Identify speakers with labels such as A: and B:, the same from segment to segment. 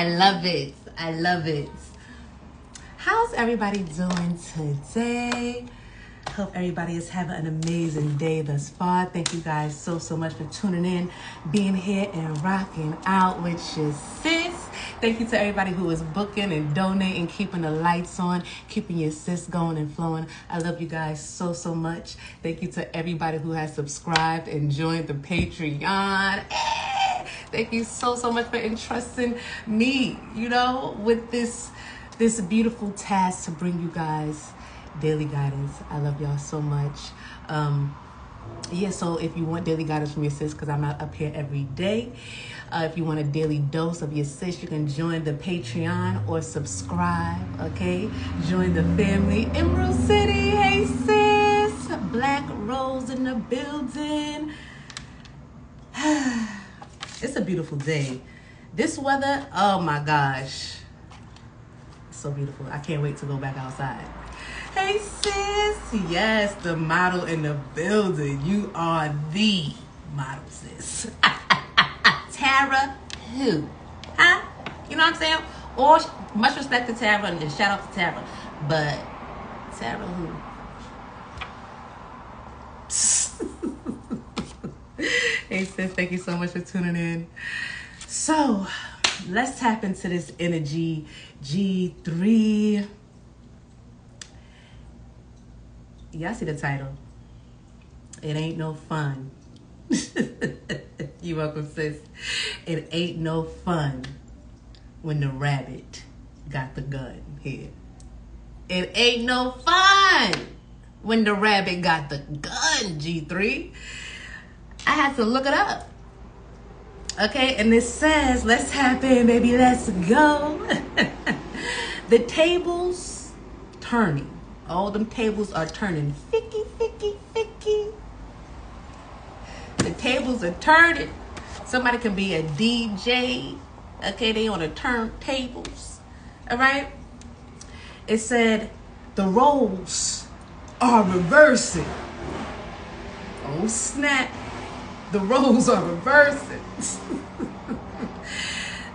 A: I love it. I love it. How's everybody doing today? Hope everybody is having an amazing day thus far. Thank you guys so much for tuning in, being here and rocking out with your sis. Thank you to everybody who is booking and donating, keeping the lights on, keeping your sis going and flowing. I love you guys so much. Thank you to everybody who has subscribed and joined the Patreon. Thank you so much for entrusting me, with this beautiful task to bring you guys daily guidance. I love y'all so much. So if you want daily guidance from your sis, because I'm not up here every day, if you want a daily dose of your sis, you can join the Patreon or subscribe, okay? Join the family. Emerald City, hey sis! Black Rose in the building. It's a beautiful day. This weather, oh my gosh. It's so beautiful. I can't wait to go back outside. Hey sis, yes, the model in the building. You are the model, sis. Tara who? Huh? You know what I'm saying? Or much respect to Tara and shout out to Tara. But Tara who? Hey sis, thank you so much for tuning in. So, let's tap into this energy. G3. Y'all see the title. It ain't no fun. You welcome, sis. It ain't no fun when the rabbit got the gun here. It ain't no fun when the rabbit got the gun, G3. I had to look it up. Okay, and it says, let's tap in, baby, let's go. The tables turning. All them tables are turning. Ficky. The tables are turning. Somebody can be a DJ. Okay, they on the turntables. All right. It said the roles are reversing. Oh snap! The roles are reversing.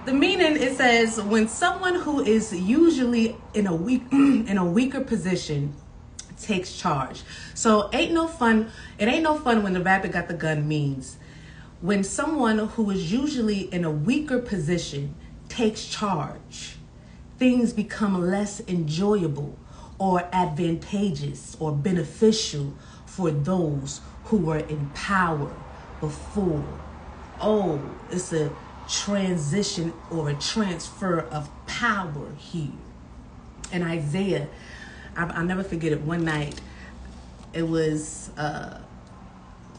A: The meaning, it says, when someone who is usually in a weaker position takes charge. So it ain't no fun when the rabbit got the gun means when someone who is usually in a weaker position takes charge, things become less enjoyable or advantageous or beneficial for those who were in power before. Oh, it's a transition or a transfer of power here. And Isaiah, I'll never forget it. One night, it was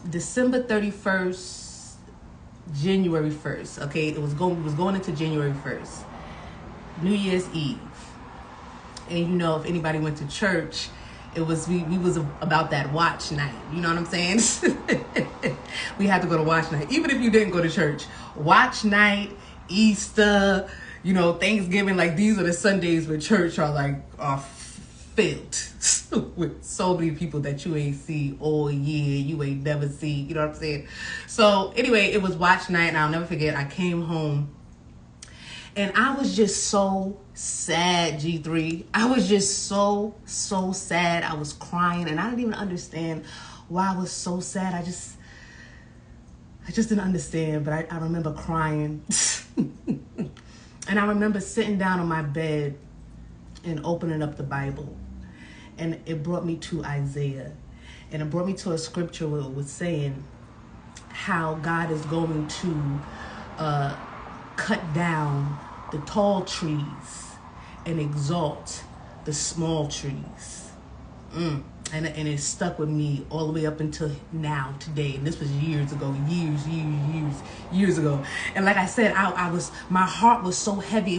A: December 31st, January 1st. Okay, it was going into January 1st, New Year's Eve. And if anybody went to church, it was we was about that watch night. You know what I'm saying? We had to go to watch night. Even if you didn't go to church, watch night, Easter, Thanksgiving, like these are the Sundays where church are filled with so many people that you ain't see all year, you ain't never see, you know what I'm saying? So anyway, it was watch night, and I'll never forget, I came home and I was just so sad, G3. I was just so sad. I was crying, and I didn't even understand why I was so sad. I just didn't understand, but I remember crying. And I remember sitting down on my bed and opening up the Bible. And it brought me to Isaiah. And it brought me to a scripture where it was saying how God is going to cut down the tall trees and exalt the small trees. And it stuck with me all the way up until now, today. And this was years ago, years ago. And like I said, my heart was so heavy.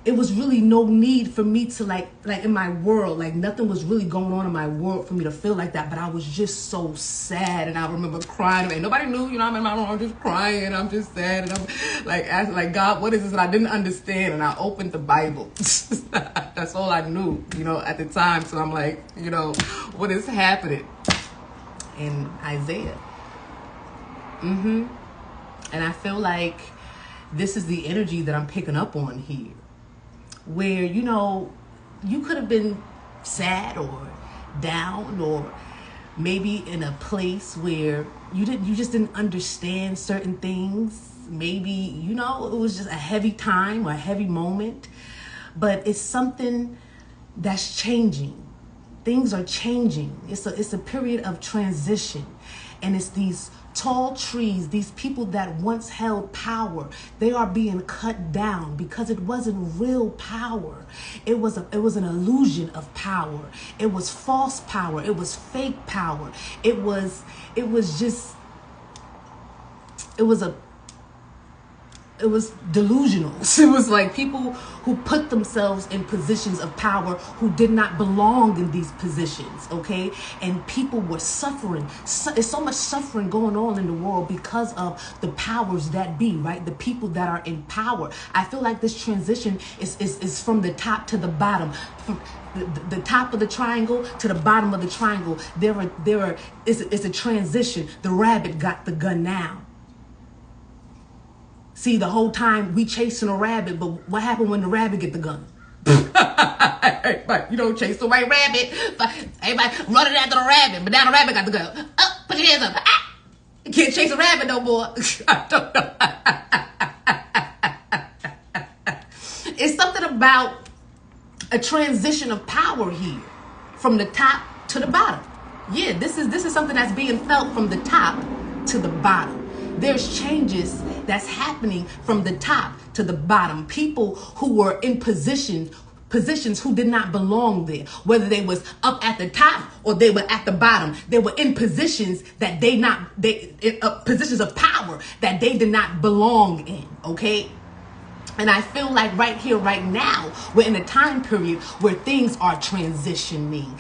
A: It was really no need for me to like in my world, like nothing was really going on in my world for me to feel like that. But I was just so sad, and I remember crying. And nobody knew, I'm in my room, I'm just crying, I'm just sad, and I'm asking God, what is this? And I didn't understand, and I opened the Bible. That's all I knew, at the time. So I'm like, what is happening? In Isaiah. And I feel like this is the energy that I'm picking up on here. Where, you know, you could have been sad or down, or maybe in a place where you just didn't understand certain things. Maybe, you know, it was just a heavy time or a heavy moment, but it's something that's changing. Things are changing. It's a period of transition, and it's these tall trees, these people that once held power, they are being cut down because it wasn't real power. It was an illusion of power. It was false power. It was fake power. It was delusional. It was like people who put themselves in positions of power who did not belong in these positions, okay? And people were suffering. There's so much suffering going on in the world because of the powers that be, right? The people that are in power. I feel like this transition is from the top to the bottom. From the top of the triangle to the bottom of the triangle. It's a transition. The rabbit got the gun now. See, the whole time we chasing a rabbit, but what happened when the rabbit get the gun? You don't chase the white rabbit. Everybody running after the rabbit, but now the rabbit got the gun. Oh, put your hands up. Ah! You can't chase a rabbit no more. I don't know. It's something about a transition of power here, from the top to the bottom. Yeah, this is something that's being felt from the top to the bottom. There's changes that's happening from the top to the bottom. People who were in positions who did not belong there, whether they was up at the top or they were at the bottom. They were in positions that positions of power that they did not belong in, okay? And I feel like right here, right now, we're in a time period where things are transitioning.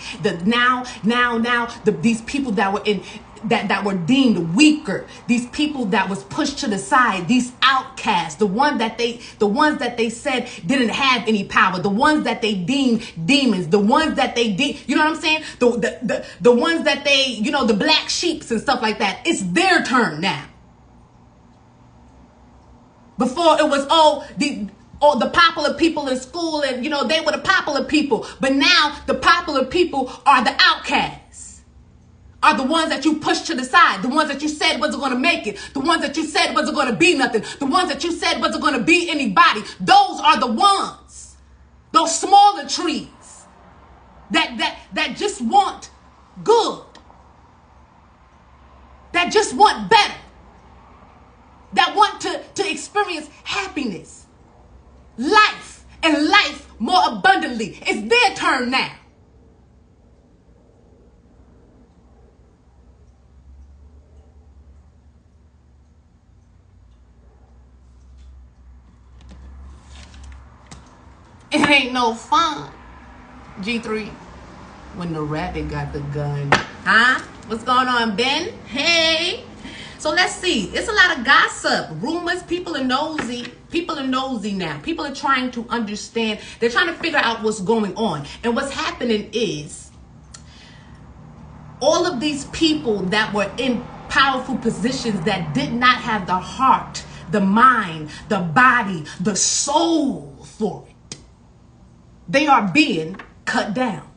A: These people that were in that were deemed weaker, these people that was pushed to the side, these outcasts, the ones that they said didn't have any power, the ones that they deemed demons, the ones that they you know what I'm saying? The ones that they, you know, the black sheeps and stuff like that. It's their turn now. Before it was the popular people in school, and you know they were the popular people, but now the popular people are the outcasts, are the ones that you pushed to the side, the ones that you said wasn't going to make it, the ones that you said wasn't going to be nothing, the ones that you said wasn't going to be anybody. Those are the ones, those smaller trees that just want good, that just want better, that want to experience happiness, life, and life more abundantly. It's their turn now. It ain't no fun, G3, when the rabbit got the gun. Huh? What's going on, Ben? Hey. So let's see. It's a lot of gossip, rumors. People are nosy. People are nosy now. People are trying to understand. They're trying to figure out what's going on. And what's happening is all of these people that were in powerful positions that did not have the heart, the mind, the body, the soul for it, they are being cut down.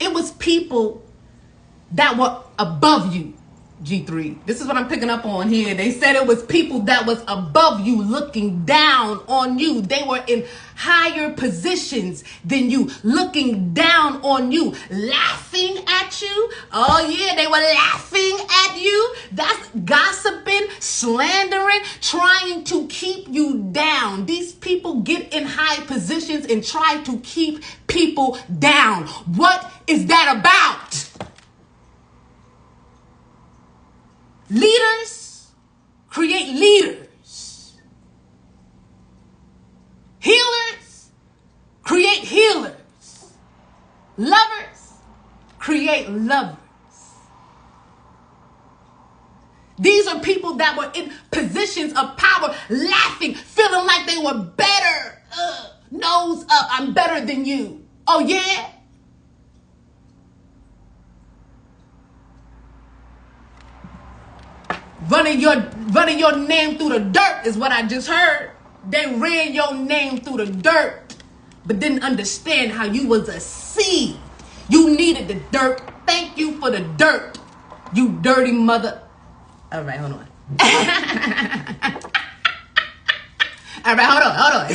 A: It was people that were above you, G3. This is what I'm picking up on here. They said it was people that was above you, looking down on you. They were in higher positions than you, looking down on you, laughing at you. Oh yeah, they were laughing at you. That's gossiping, slandering, trying to keep you down. These people get in high positions and try to keep people down. What is that about? Leaders create leaders. Healers create healers. Lovers create lovers. These are people that were in positions of power, laughing, feeling like they were better. Nose up, I'm better than you. Oh yeah? Running running your name through the dirt is what I just heard. They ran your name through the dirt, but didn't understand how you was a seed. You needed the dirt. Thank you for the dirt, you dirty mother. All right, hold on. All right, hold on.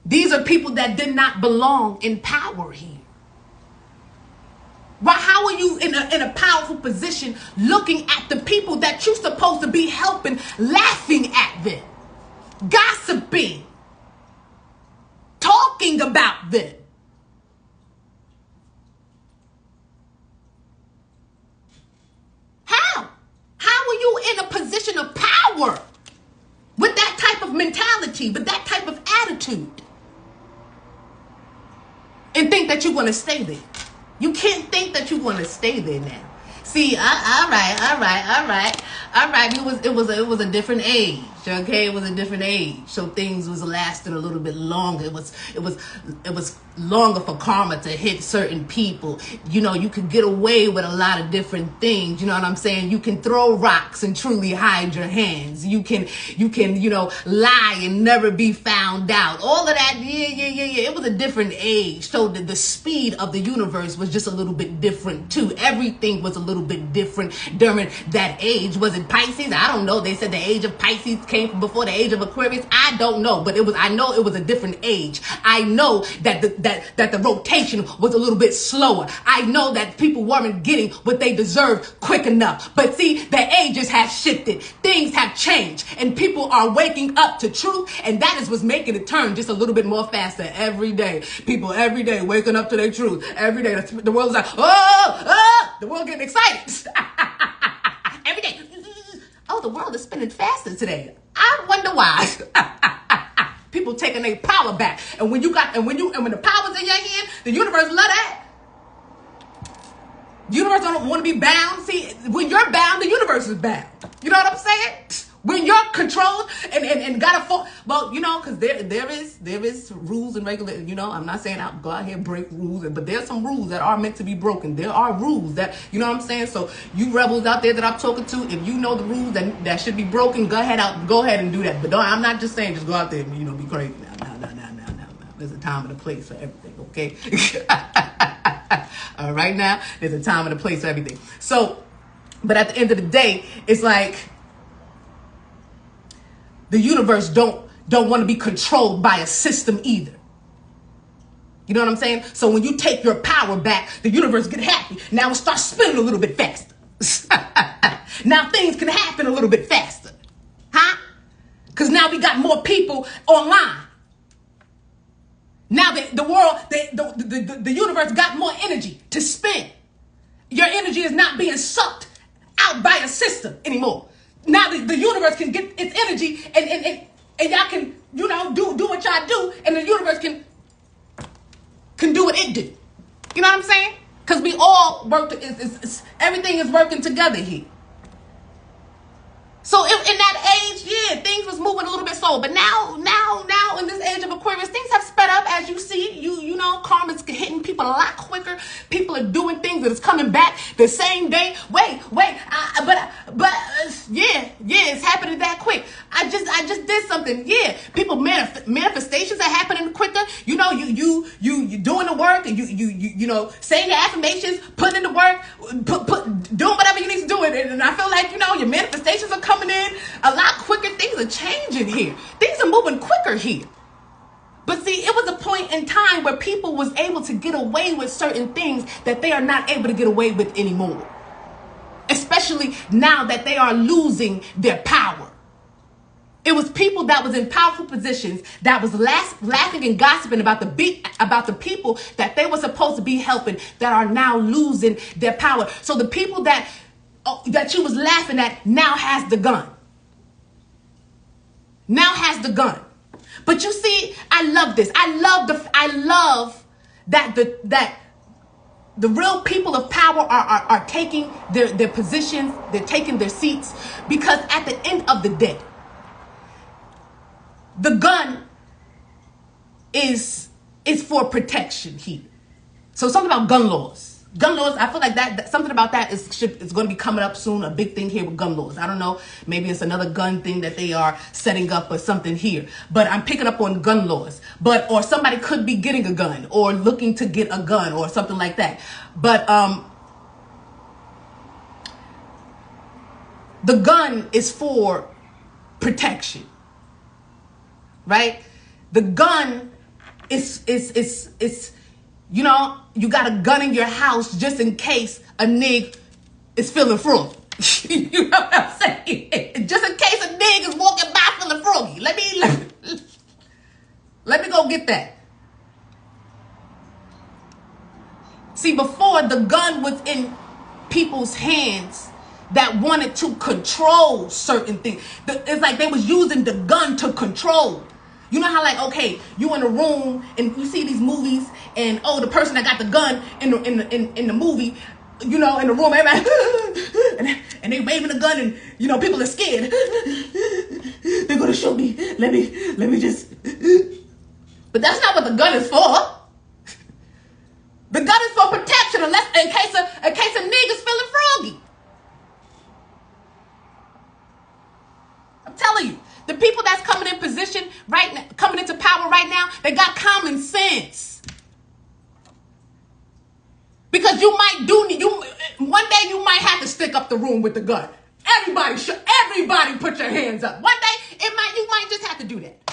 A: These are people that did not belong in power here. Why? How are you in a powerful position looking at the people that you're supposed to be helping, laughing at them, gossiping, talking about them? How? How are you in a position of power with that type of mentality, with that type of attitude, and think that you're going to stay there? You can't think that you're going to stay there now. See, all right. It was a different age. Okay, it was a different age, so things was lasting a little bit longer. It was longer for karma to hit certain people. You know, you could get away with a lot of different things. You know what I'm saying? You can throw rocks and truly hide your hands. You can lie and never be found out. All of that, yeah. It was a different age, so the speed of the universe was just a little bit different too. Everything was a little bit different during that age. Was it Pisces? I don't know. They said the age of Pisces came before the age of Aquarius. I don't know, but I know it was a different age. I know that the rotation was a little bit slower. I know that people weren't getting what they deserved quick enough. But see, the ages have shifted. Things have changed, and people are waking up to truth, and that is what's making it turn just a little bit more faster every day. People every day waking up to their truth. Every day, the world is like, the world getting excited. Every day. Oh, the world is spinning faster today. I wonder why. People taking their power back. And when the power's in your hand, the universe love that. The universe don't want to be bound. See, when you're bound, the universe is bound. You know what I'm saying? When you're controlled and gotta fall, well, because there is rules and regulations. I'm not saying I'll go out here and break rules, but there's some rules that are meant to be broken. There are rules that, you know what I'm saying? So you rebels out there that I'm talking to, if you know the rules that should be broken, go ahead and do that. But I'm not just saying just go out there and be crazy. No. There's a time and a place for everything, okay? All right, now there's a time and a place for everything. So, but at the end of the day, it's like, the universe don't want to be controlled by a system either. You know what I'm saying? So when you take your power back, the universe get happy. Now it starts spinning a little bit faster. Now things can happen a little bit faster. Huh? Because now we got more people online. Now the world, the universe got more energy to spin. Your energy is not being sucked out by a system anymore. Now the universe can get its energy and y'all can, do what y'all do, and the universe can do what it do. You know what I'm saying? Because we all work, everything is working together here. So in that age, yeah, things was moving a little bit slow. But now in this age of Aquarius, things have sped up, as you see. You know, karma's hitting people a lot quicker. People are doing things that is coming back the same day. Yeah, it's happening that quick. I just did something. Yeah, people manifestations are happening quicker. You doing the work, and you saying your affirmations, putting in the work, doing whatever you need to do. And I feel like your manifestations are coming in a lot quicker. Things are changing here. Things are moving quicker here. But see, it was a point in time where people was able to get away with certain things that they are not able to get away with anymore. Especially now that they are losing their power. It was people that was in powerful positions that was laughing and gossiping about the people that they were supposed to be helping that are now losing their power. So the people that you was laughing at now has the gun. Now has the gun. But you see, I love this. I love that the real people of power are taking their positions, they're taking their seats, because at the end of the day, the gun is for protection here. So something about gun laws. Gun laws, I feel like that something about that is going to be coming up soon. A big thing here with gun laws. I don't know. Maybe it's another gun thing that they are setting up or something here. But I'm picking up on gun laws. Or somebody could be getting a gun or looking to get a gun or something like that. But the gun is for protection, right? The gun is you know, you got a gun in your house just in case a nig is feeling froggy. You know what I'm saying? Just in case a nig is walking by feeling froggy. Let me go get that. See, before, the gun was in people's hands that wanted to control certain things. It's like they was using the gun to control. You know how, like, okay, you in a room and you see these movies, and the person that got the gun in the movie, you know, in the room, everybody, and they waving the gun, and you know, people are scared. They're gonna shoot me. Let me just. But that's not what the gun is for. The gun is for protection, unless in case a nigga's feeling froggy. I'm telling you. The people that's coming in position right now, coming into power right now, they got common sense. Because one day you might have to stick up the room with the gun. Everybody put your hands up. One day you might just have to do that.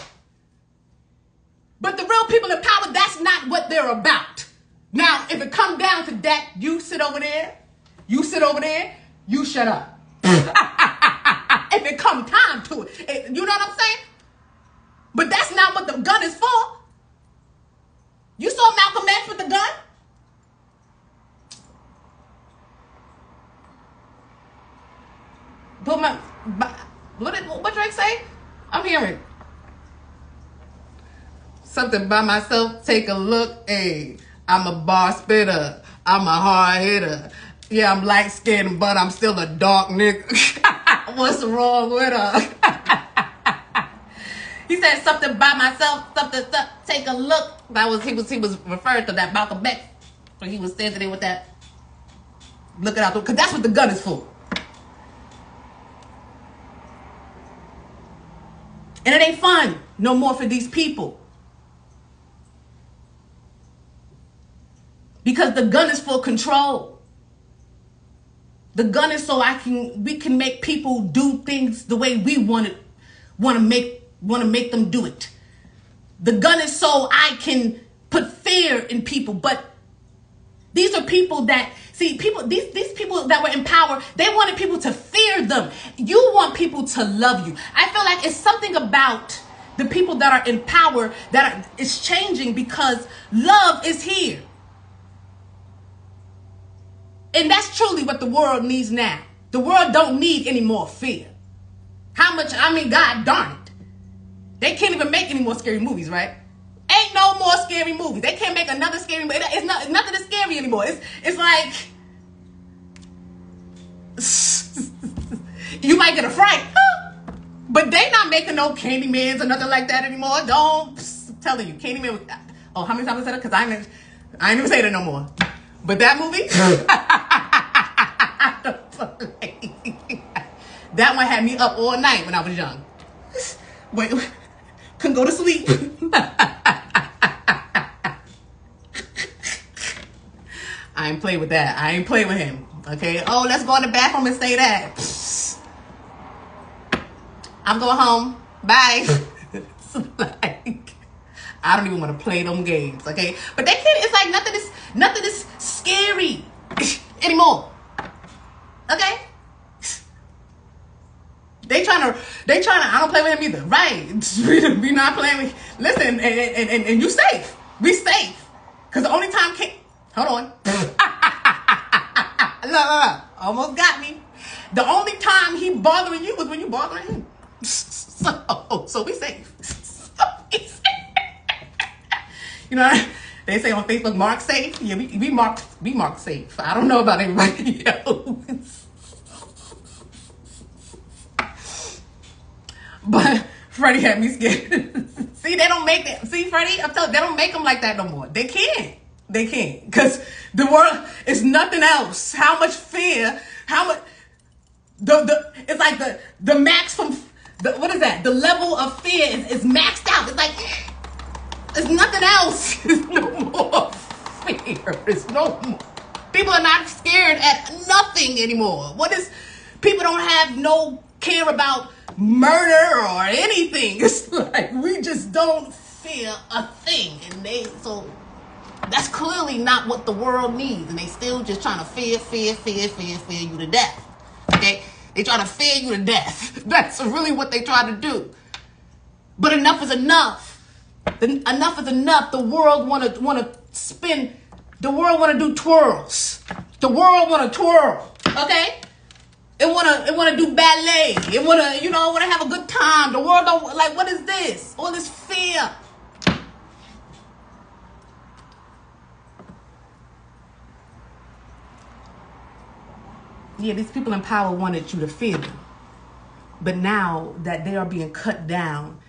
A: But the real people in power, that's not what they're about. Now, if it comes down to that, you sit over there, you shut up. If it come time to it. You know what I'm saying? But that's not what the gun is for. You saw Malcolm X with the gun? What Drake say? I'm hearing something by myself. Take a look. Hey, I'm a bar spitter. I'm a hard hitter. Yeah, I'm light skinned, but I'm still a dark nigga. What's wrong with her? He said something by myself, something, take a look. He was referring to that Malcolm X, when he was standing there with that, looking out, because that's what the gun is for. And it ain't fun no more for these people. Because the gun is for control. The gun is so we can make people do things the way we want to make them do it. The gun is so I can put fear in people. But these are people that these people that were in power, they wanted people to fear them. You want people to love you. I feel like it's something about the people that are in power it's changing, because love is here. And that's truly what the world needs now. The world don't need any more fear. God darn it. They can't even make any more scary movies, right? Ain't no more scary movies. They can't make another scary movie. It's nothing is scary anymore. It's like you might get a fright. But they not making no Candymans or nothing like that anymore. I'm telling you, Candyman. Oh, how many times I said it? Because I ain't even say that no more. But that movie, that one had me up all night when I was young. Wait, couldn't go to sleep. I ain't play with that. I ain't play with him. Okay. Oh, let's go in the bathroom and say that. I'm going home. Bye. Like, I don't even want to play them games. Okay. But they can't. It's like nothing is scary anymore. Okay. They trying to, I don't play with him either. Right. We not playing with, listen, and you safe. We safe. Because the only time, hold on. Look, almost got me. The only time he bothering you was when you bothering him. So we safe. You know, they say on Facebook, mark safe. Yeah, we marked safe. I don't know about everybody else. But Freddie had me scared. See, they don't make it. See, Freddie, I'm telling you, they don't make them like that no more. They can't. They can't, because the world is nothing else. How much fear, how much, it's like the max from, what is that? The level of fear is maxed out. It's like, there's nothing else. There's no more fear. There's no more. People are not scared at nothing anymore. People don't have no care about murder or anything. It's like, we just don't fear a thing. And so that's clearly not what the world needs. And they still just trying to fear you to death. Okay? They trying to fear you to death. That's really what they try to do. But enough is enough. Enough is enough. The world want to spin. The world want to do twirls. The world want to twirl. Okay? It want to do ballet. It want to have a good time. The world don't, like, what is this? All this fear. Yeah, these people in power wanted you to fear them. But now that they are being cut down,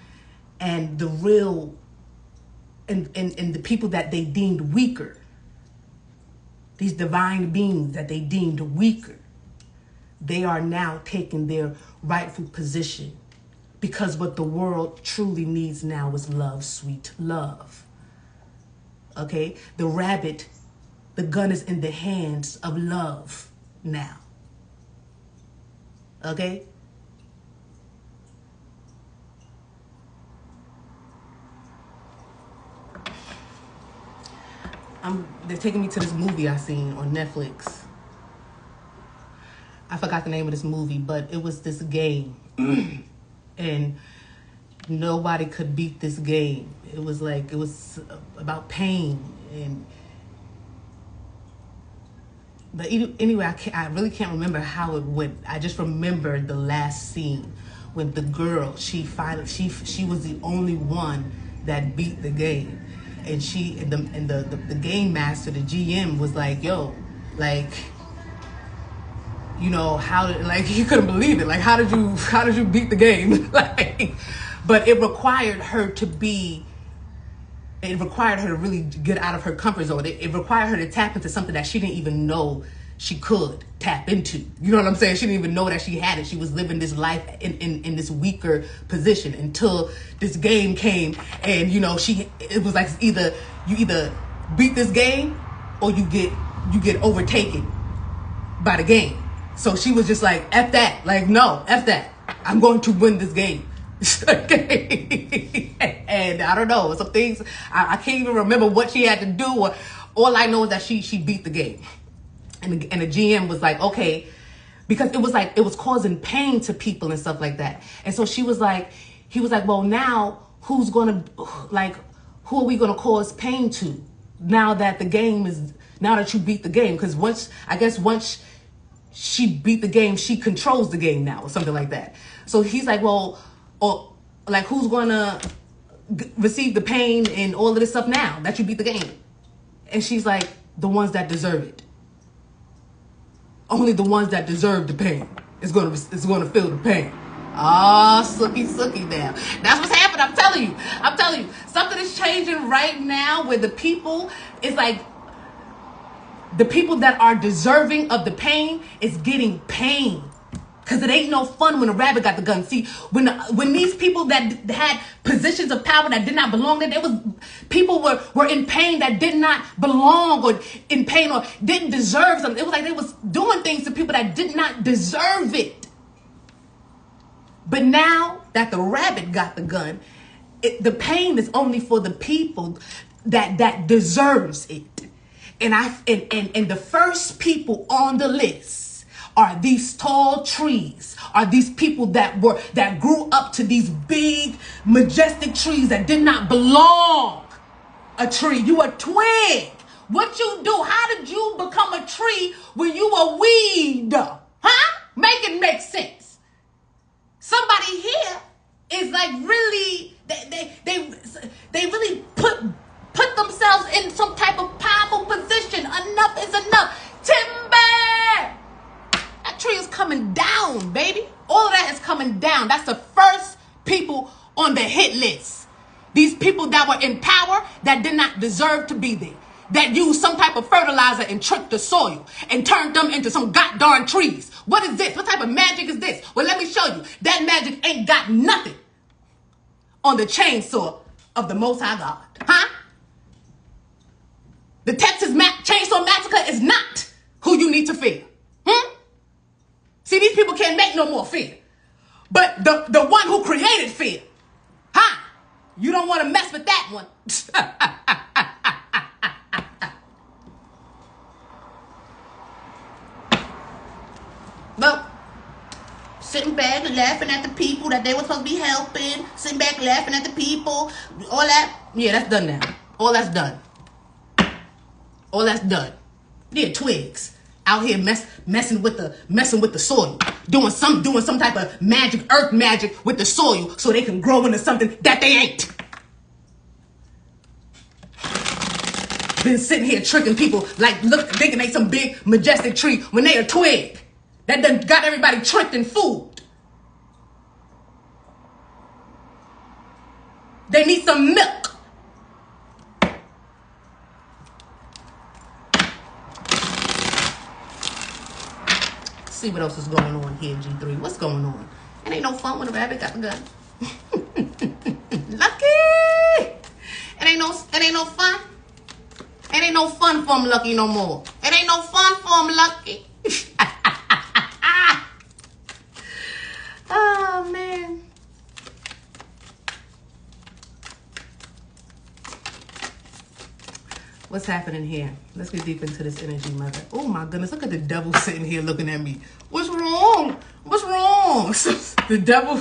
A: and the real, and the people that they deemed weaker, these divine beings that they deemed weaker, they are now taking their rightful position, because what the world truly needs now is love, sweet love. Okay? The gun is in the hands of love now. Okay? They're taking me to this movie I seen on Netflix. I forgot the name of this movie, but it was this game. And nobody could beat this game. It was about pain. But anyway, I really can't remember how it went. I just remember the last scene when the girl, she was the only one that beat the game. And the game master, the GM, was like, yo, like, he couldn't believe it. Like, how did you beat the game? Like, but it required her to really get out of her comfort zone. It required her to tap into something that she didn't even know she could tap into. You know what I'm saying? She didn't even know that she had it. She was living this life in this weaker position until this game came, and it was like you either beat this game or you get overtaken by the game. So she was just like, F that. Like, no, F that. I'm going to win this game. And I don't know, some things I can't even remember what she had to do, or all I know is that she beat the game. And the GM was like, okay, because it was causing pain to people and stuff like that. And so he was like, well, now who are we gonna cause pain to now that you beat the game? Because once she beat the game, she controls the game now, or something like that. So he's like, well, or like, who's gonna receive the pain and all of this stuff now that you beat the game? And she's like, the ones that deserve it. Only the ones that deserve the pain is gonna feel the pain. Sookie now. That's what's happening. I'm telling you, something is changing right now where the people is like, the people that are deserving of the pain is getting pain. Because it ain't no fun when a rabbit got the gun. See, when these people that had positions of power that did not belong there, people were in pain that did not belong, or in pain or didn't deserve something. It was like they was doing things to people that did not deserve it. But now that the rabbit got the gun, the pain is only for the people that deserves it. And the first people on the list are these tall trees, are these people that grew up to these big, majestic trees that did not belong. A tree, you a twig. What you do? How did you become a tree when you a weed? Huh? Make it make sense. Somebody here is like really, they really put themselves in some type of powerful position. Enough is enough. Timber! That tree is coming down, baby. All of that is coming down. That's the first people on the hit list. These people that were in power that did not deserve to be there. that used some type of fertilizer and tricked the soil and turned them into some goddamn trees. What is this? What type of magic is this? Well, let me show you. That magic ain't got nothing on the chainsaw of the Most High God. Huh? The Texas Chainsaw Massacre is not who you need to fear. See, these people can't make no more fear. But the one who created fear, huh? You don't want to mess with that one. Well, sitting back and laughing at the people that they were supposed to be helping, sitting back laughing at the people, all that, yeah, that's done now. All that's done. All that's done. Yeah, twigs out here messing with the soil, doing some type of magic, earth magic with the soil, so they can grow into something that they ain't. Been sitting here tricking people like thinking they some big majestic tree when they a twig. That done got everybody tricked and fooled. They need some milk. See what else is going on here, G3. What's going on? It ain't no fun when a rabbit got the gun. Lucky. It ain't no fun. It ain't no fun for him, Lucky, no more. It ain't no fun for him, Lucky. Oh, man. What's happening here? Let's get deep into this energy, mother. Oh, my goodness. Look at the devil sitting here looking at me. What's wrong? What's wrong? The devil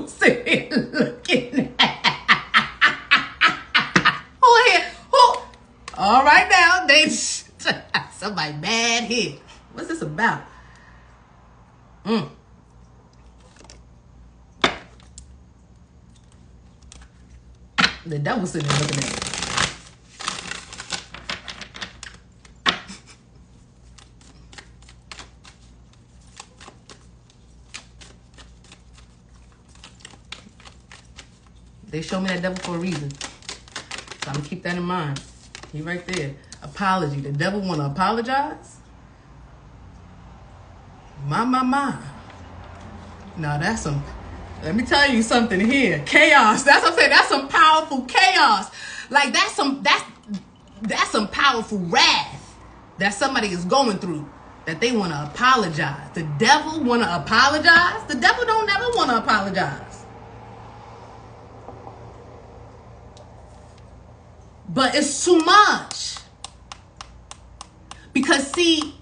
A: sitting here looking at who here? Who? All right now. Somebody mad here. What's this about? The devil sitting there looking at me. They show me that devil for a reason. So I'm going to keep that in mind. He right there. Apology. The devil want to apologize? My. Now that's some... Let me tell you something here. Chaos. That's what I'm saying. That's some powerful chaos. Like that's some powerful wrath that somebody is going through, that they want to apologize. The devil want to apologize? The devil don't never want to apologize. But it's too much. Because see,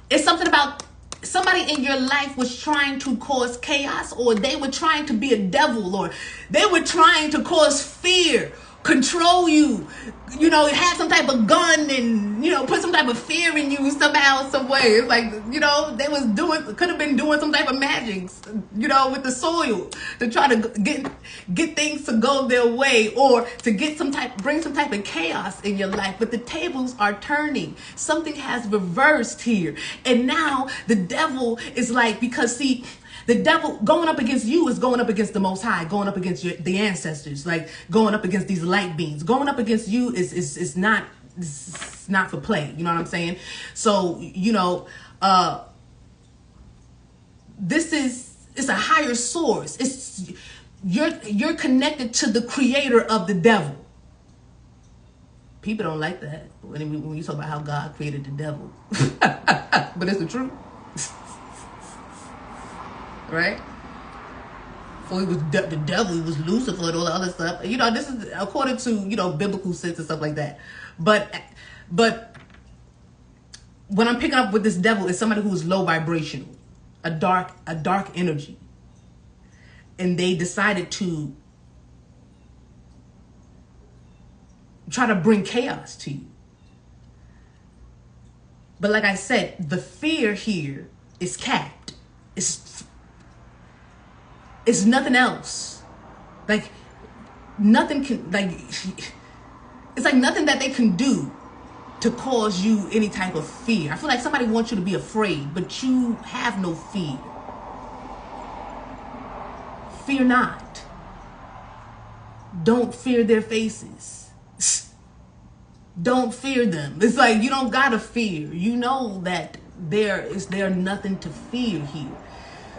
A: it's something about somebody in your life was trying to cause chaos, or they were trying to be a devil, or they were trying to cause fear, control you, have some type of gun and, put some type of fear in you somehow, some way. It's like, they could have been doing some type of magics, with the soil to try to get things to go their way, or to bring some type of chaos in your life. But the tables are turning. Something has reversed here. And now the devil is like, because see, the devil going up against you is going up against the Most High, going up against the ancestors, like going up against these light beings. Going up against you is not for play. You know what I'm saying? So, it's a higher source. You're connected to the creator of the devil. People don't like that when you talk about how God created the devil. But it's the truth. Right? So he was the devil, he was Lucifer and all the other stuff. This is according to, biblical sense and stuff like that. But when I'm picking up with this devil, it's somebody who is low vibrational, a dark energy. And they decided to try to bring chaos to you. But like I said, the fear here is capped. It's nothing else. Like nothing can, it's like nothing that they can do to cause you any type of fear. I feel like somebody wants you to be afraid, but you have no fear. Fear not. Don't fear their faces. don't fear them. It's like, you don't gotta fear. You know that there nothing to fear here.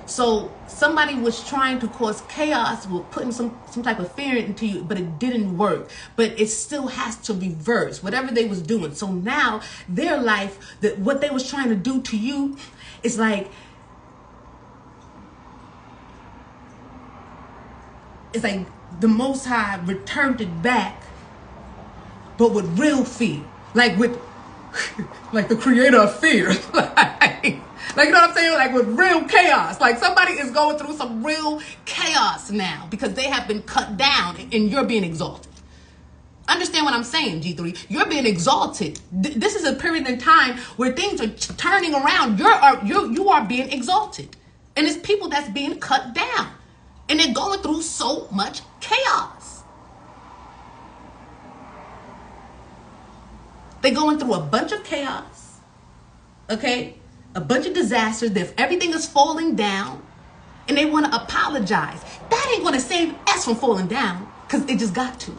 A: So somebody was trying to cause chaos with putting some type of fear into you, but it didn't work. But it still has to reverse whatever they was doing. So now their life, that what they was trying to do to you, is like, it's like the Most High returned it back, but with real fear, like with like the creator of fear. Like, you know what I'm saying? Like with real chaos. Like somebody is going through some real chaos now because they have been cut down and you're being exalted. Understand what I'm saying, G3? You're being exalted. This is a period in time where things are turning around. You are being exalted. And it's people that's being cut down. And they're going through so much chaos. They're going through a bunch of chaos. Okay? A bunch of disasters. Everything is falling down. And they want to apologize. That ain't going to save us from falling down. Because it just got to.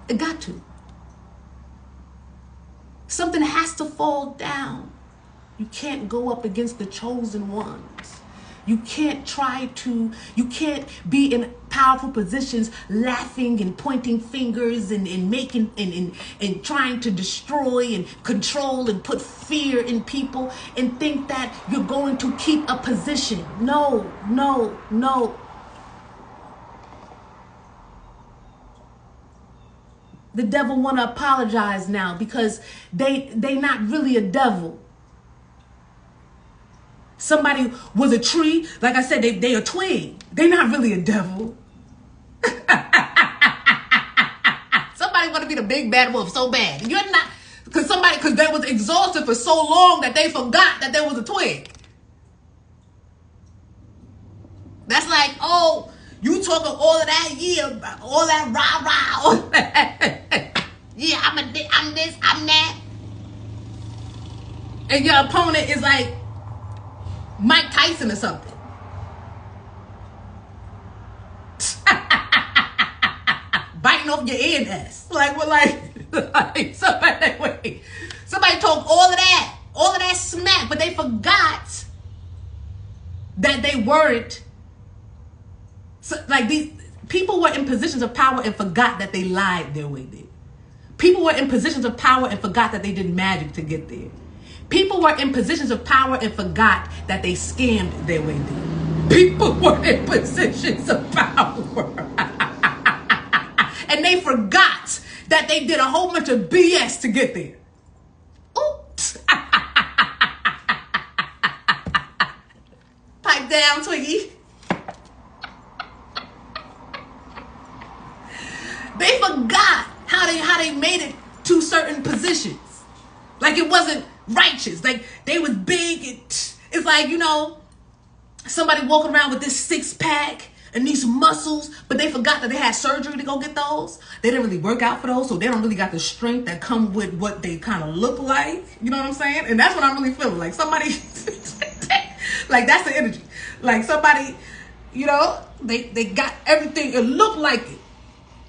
A: It got to. Something has to fall down. You can't go up against the chosen ones. You can't be in powerful positions laughing and pointing fingers and making and trying to destroy and control and put fear in people and think that you're going to keep a position. No, no, no. The devil want to apologize now because they not really a devil. Somebody was a tree. Like I said, they a twig. They not really a devil. Somebody want to be the big bad wolf so bad. You're not, because they was exhausted for so long that they forgot that there was a twig. That's like, oh, you talking all of that, yeah, all that rah-rah, all that. Yeah, I'm this, I'm that. And your opponent is like Mike Tyson or something. Biting off your ear nest. Like, well, like somebody talk all of that smack, but they forgot that they weren't. So, like, these people were in positions of power and forgot that they lied their way there. People were in positions of power and forgot that they did magic to get there. People were in positions of power and forgot that they scammed their way there. People were in positions of power. And they forgot that they did a whole bunch of BS to get there. Oops. Pipe down, Twiggy. They forgot how they made it to certain positions. Like it wasn't righteous. Like they was big. It's like, you know, somebody walking around with this six-pack and these muscles, but they forgot that they had surgery to go get those. They didn't really work out for those, so they don't really got the strength that come with what they kind of look like. You know what I'm saying? And that's what I'm really feeling. Like somebody, like that's the energy. Like somebody, you know, they got everything. It looked like it,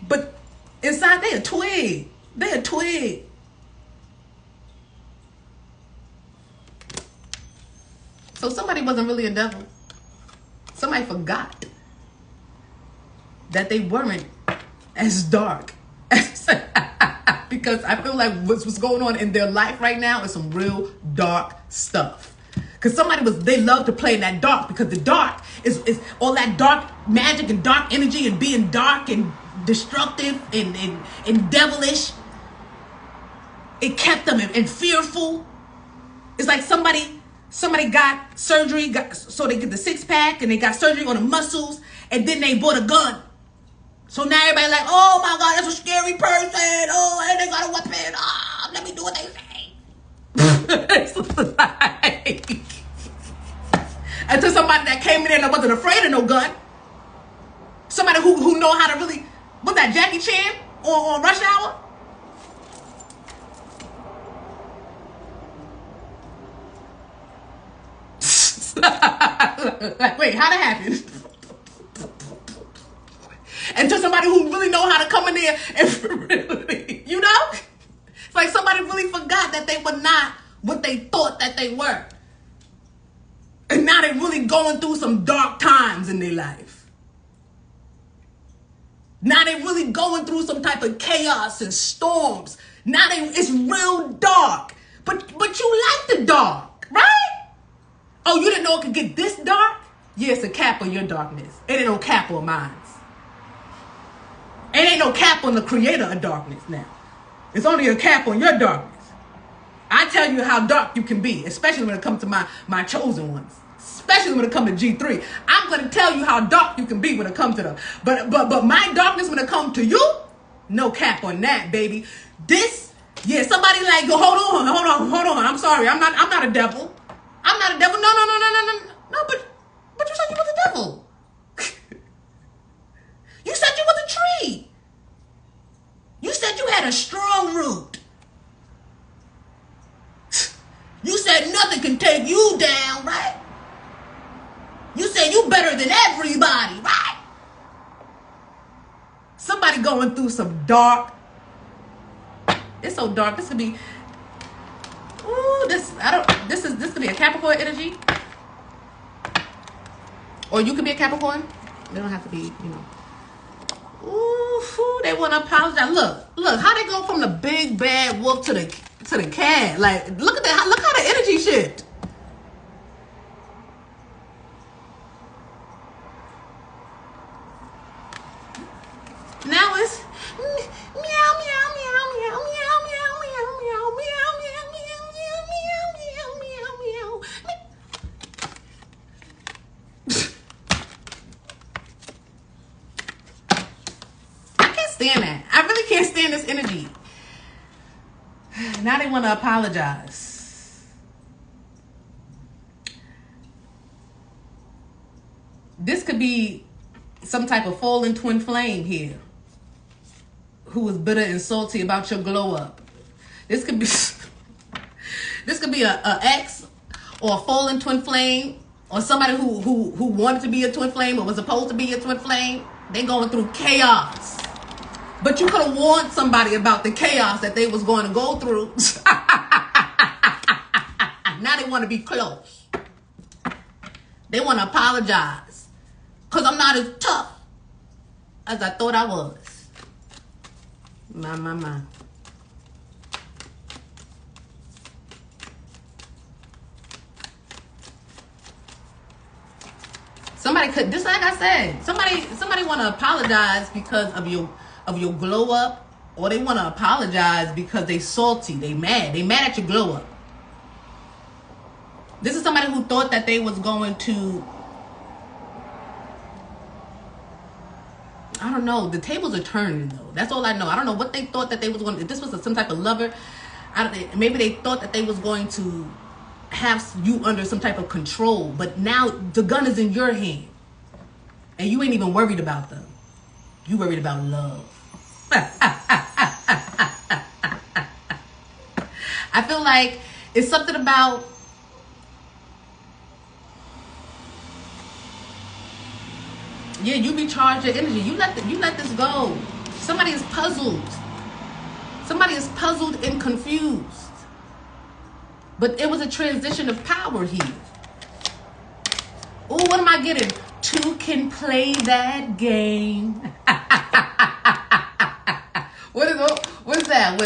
A: but inside they a twig. They a twig. So somebody wasn't really a devil. Somebody forgot that they weren't as dark as because I feel like what's going on in their life right now is some real dark stuff. Because they love to play in that dark, because the dark is all that dark magic and dark energy and being dark and destructive and devilish. It kept them and fearful. It's like somebody got surgery, so they get the six-pack and they got surgery on the muscles, and then they bought a gun. So now everybody like, oh my God, that's a scary person. Oh, and they got a weapon. Oh, let me do what they say. It's like, until somebody that came in there and wasn't afraid of no gun. Somebody who know how to really, what's that, Jackie Chan on Rush Hour? Like, wait, how'd it happen? And to somebody who really know how to come in there and really, you know? like somebody really forgot that they were not what they thought that they were. And now they're really going through some dark times in their life. Now they're really going through some type of chaos and storms. Now it's real dark. But you like the dark, right? Oh, you didn't know it could get this dark? Yeah, it's a cap on your darkness. It ain't no cap on mine. It ain't no cap on the creator of darkness now. It's only a cap on your darkness. I tell you how dark you can be, especially when it comes to my chosen ones. Especially when it comes to G3. I'm going to tell you how dark you can be when it comes to them. But my darkness when it comes to you, no cap on that, baby. Somebody like, hold on. I'm sorry. I'm not a devil. I'm not a devil. No, but you said you was a devil. You said you was a tree. You said you had a strong root. You said nothing can take you down, right? You said you better than everybody, right? Somebody going through some dark. It's so dark. This could be. Ooh, this could be a Capricorn energy. Or you could be a Capricorn. They don't have to be, Ooh, they want to apologize. Look, how they go from the big bad wolf to the cat. Like, look at that. Look how the energy shift. Now it's meow meow meow meow meow meow meow meow meow meow meow meow meow meow I can't stand that. I really can't stand this energy. Now they want to apologize. This could be some type of fallen twin flame here, who was bitter and salty about your glow up. This could be a ex or a fallen twin flame, or somebody who wanted to be a twin flame or was supposed to be a twin flame. They going through chaos. But you could have warned somebody about the chaos that they was going to go through. Now they want to be close. They want to apologize. Because I'm not as tough as I thought I was. My. Somebody could, just like I said, somebody want to apologize because of your glow up, or they want to apologize because they salty, they mad at your glow up. This is somebody who thought that they was going to, I don't know, the tables are turning though. That's all I know. I don't know what they thought that they was going to, if this was some type of lover, maybe they thought that they was going to have you under some type of control, but now the gun is in your hand and you ain't even worried about them. You worried about love. I feel like it's something about you recharge your energy. You let this go. Somebody is puzzled. Somebody is puzzled and confused. But it was a transition of power here. Oh, what am I getting? Two can play that game. What is that?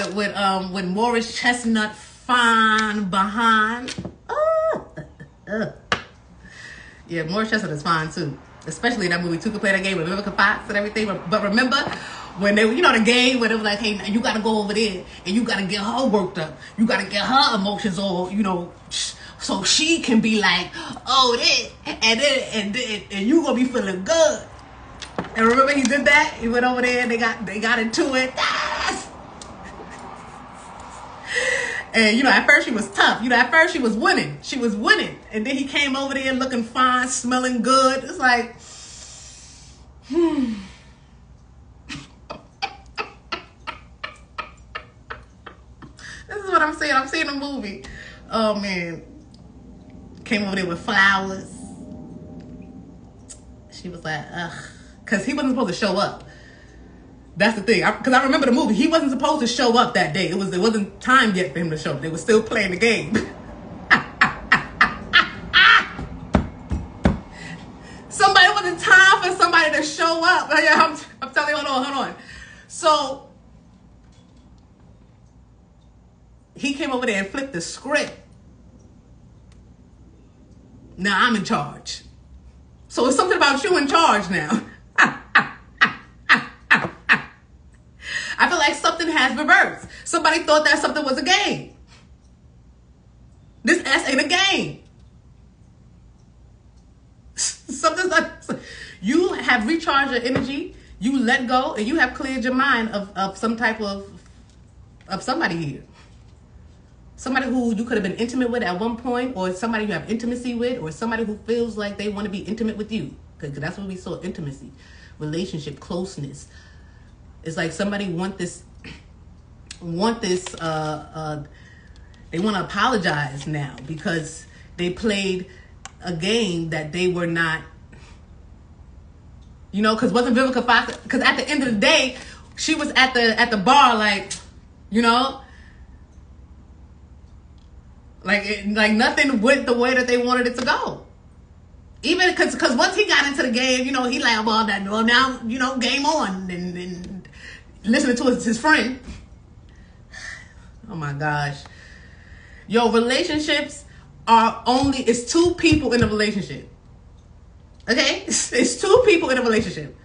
A: With Morris Chestnut fine behind. Yeah, Morris Chestnut is fine too. Especially in that movie, Two Can Play That Game with Vivica Fox and everything. But remember when they, the game where they were like, hey, you got to go over there and you got to get her worked up. You got to get her emotions all, so she can be like, oh, this, and you going to be feeling good. And remember he did that? He went over there and they got into it. And, at first she was tough. At first she was winning. She was winning. And then he came over there looking fine, smelling good. It's like, This is what I'm saying. I'm seeing a movie. Oh, man. Came over there with flowers. She was like, ugh. Because he wasn't supposed to show up. That's the thing. Because I remember the movie. He wasn't supposed to show up that day. It wasn't time yet for him to show up. They were still playing the game. It wasn't time for somebody to show up. I'm telling you, hold on. So he came over there and flipped the script. Now I'm in charge. So it's something about you in charge now. I feel like something has reversed. Somebody thought that something was a game. This S ain't a game. Something's like, you have recharged your energy, you let go, and you have cleared your mind of some type of somebody here. Somebody who you could have been intimate with at one point, or somebody you have intimacy with, or somebody who feels like they want to be intimate with you. Because that's what we saw, intimacy, relationship, closeness. It's like somebody they want to apologize now because they played a game that they were not, because wasn't Vivica Fox, because at the end of the day, she was at the bar like nothing went the way that they wanted it to go. Even because once he got into the game, he like, now, game on, and listening to his friend. Oh my gosh. Yo, relationships it's two people in a relationship. Okay? It's two people in a relationship.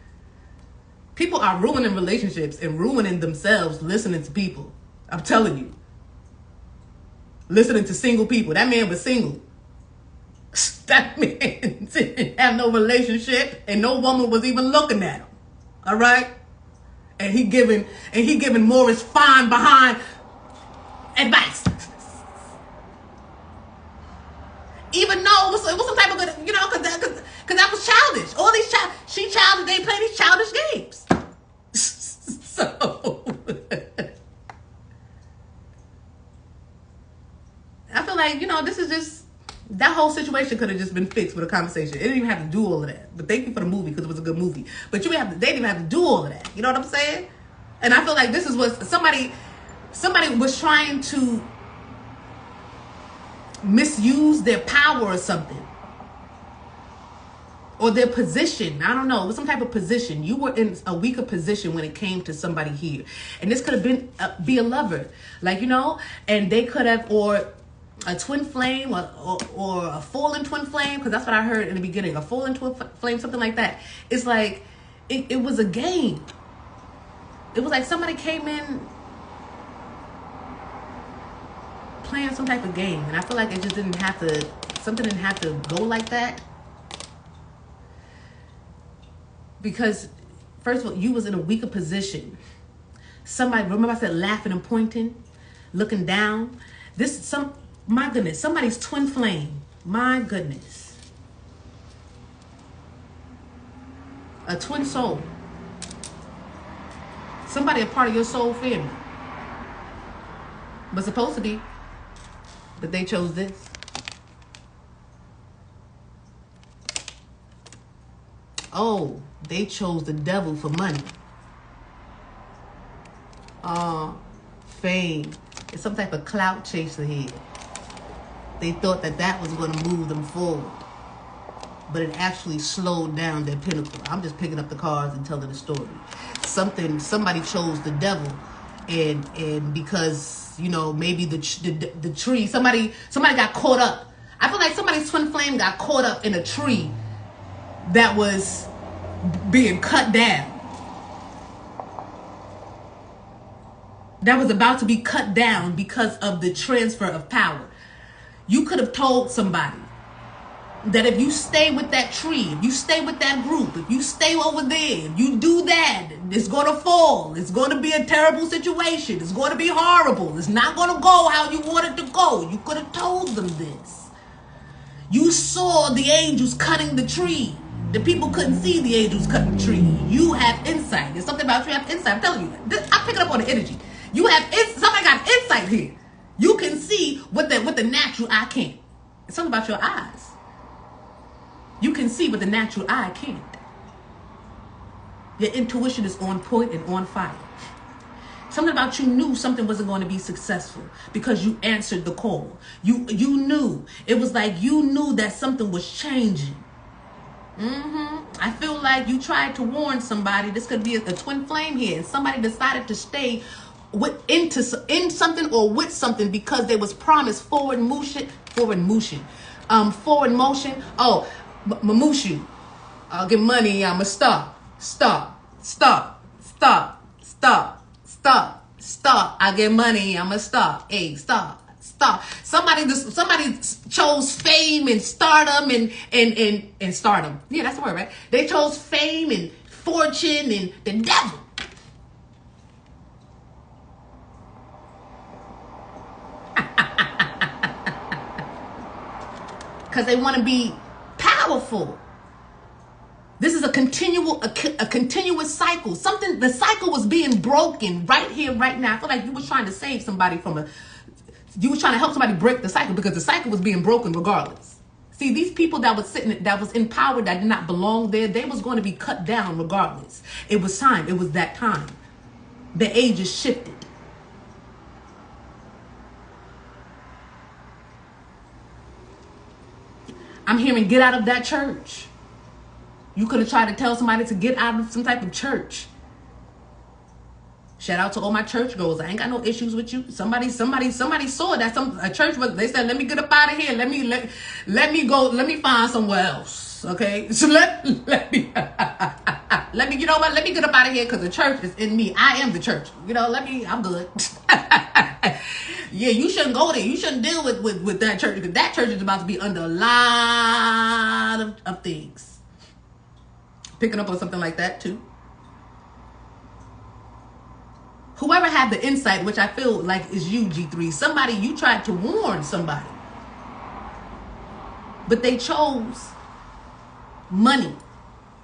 A: People are ruining relationships and ruining themselves listening to people. I'm telling you. Listening to single people. That man was single. That man didn't have no relationship and no woman was even looking at him. All right? And he giving Morris fine behind advice. Even though it was some type of good, because that was childish. All these they play these childish games. So I feel like, this is just, that whole situation could have just been fixed with a conversation. It didn't even have to do all of that. But thank you for the movie because it was a good movie. But they didn't even have to do all of that. You know what I'm saying? And I feel like this is what somebody was trying to misuse their power or something, or their position. I don't know. It was some type of position. You were in a weaker position when it came to somebody here, and this could have been be a lover, and they could have, or a twin flame, or a fallen twin flame, because that's what I heard in the beginning, a fallen twin flame, something like that. It's like it was a game. It was like somebody came in playing some type of game, and I feel like it just something didn't have to go like that, because first of all, you was in a weaker position. Somebody, remember I said laughing and pointing, looking down. My goodness, somebody's twin flame. My goodness, a twin soul. Somebody a part of your soul family, but supposed to be. But they chose this. Oh, they chose the devil for money. Fame. It's some type of clout chaser here. They thought that was going to move them forward. But it actually slowed down their pinnacle. I'm just picking up the cards and telling the story. Somebody chose the devil. And because maybe the tree, somebody got caught up. I feel like somebody's twin flame got caught up in a tree that was being cut down. That was about to be cut down because of the transfer of power. You could have told somebody that if you stay with that tree, if you stay with that group, if you stay over there, if you do that, it's going to fall. It's going to be a terrible situation. It's going to be horrible. It's not going to go how you want it to go. You could have told them this. You saw the angels cutting the tree. The people couldn't see the angels cutting the tree. You have insight. There's something about you have insight. I'm telling you. I'm picking up on the energy. You have somebody got insight here. You can see what the natural eye can't. It's something about your eyes. You can see what the natural eye can't. Your intuition is on point and on fire. Something about you knew something wasn't going to be successful because you answered the call. You knew. It was like you knew that something was changing. I feel like you tried to warn somebody. This could be a twin flame here, and somebody decided to stay in something or with something because they was promised forward motion. Oh, Mamushu. I'll get money. I'ma stop. I get money. I'ma stop. Hey, stop. Somebody chose fame and stardom and stardom. Yeah, that's the word, right? They chose fame and fortune and the devil. Because they want to be powerful. This is a continuous cycle. The cycle was being broken right here, right now. I feel like you was trying to save somebody you was trying to help somebody break the cycle because the cycle was being broken regardless. See, these people that was in power that did not belong there, they was going to be cut down regardless. It was time. It was that time. The ages shifted. I'm hearing get out of that church. You could have tried to tell somebody to get out of some type of church. Shout out to all my church goers. I ain't got no issues with you. Somebody saw that a church was. They said, "Let me get up out of here. Let me go. Let me find somewhere else." Okay, so let me. You know what? Let me get up out of here because the church is in me. I am the church. You know, I'm good. Yeah, you shouldn't go there. You shouldn't deal with that church because that church is about to be under a lot of things. Picking up on something like that too. Whoever had the insight, which I feel like is you, G3, somebody, you tried to warn somebody. But they chose money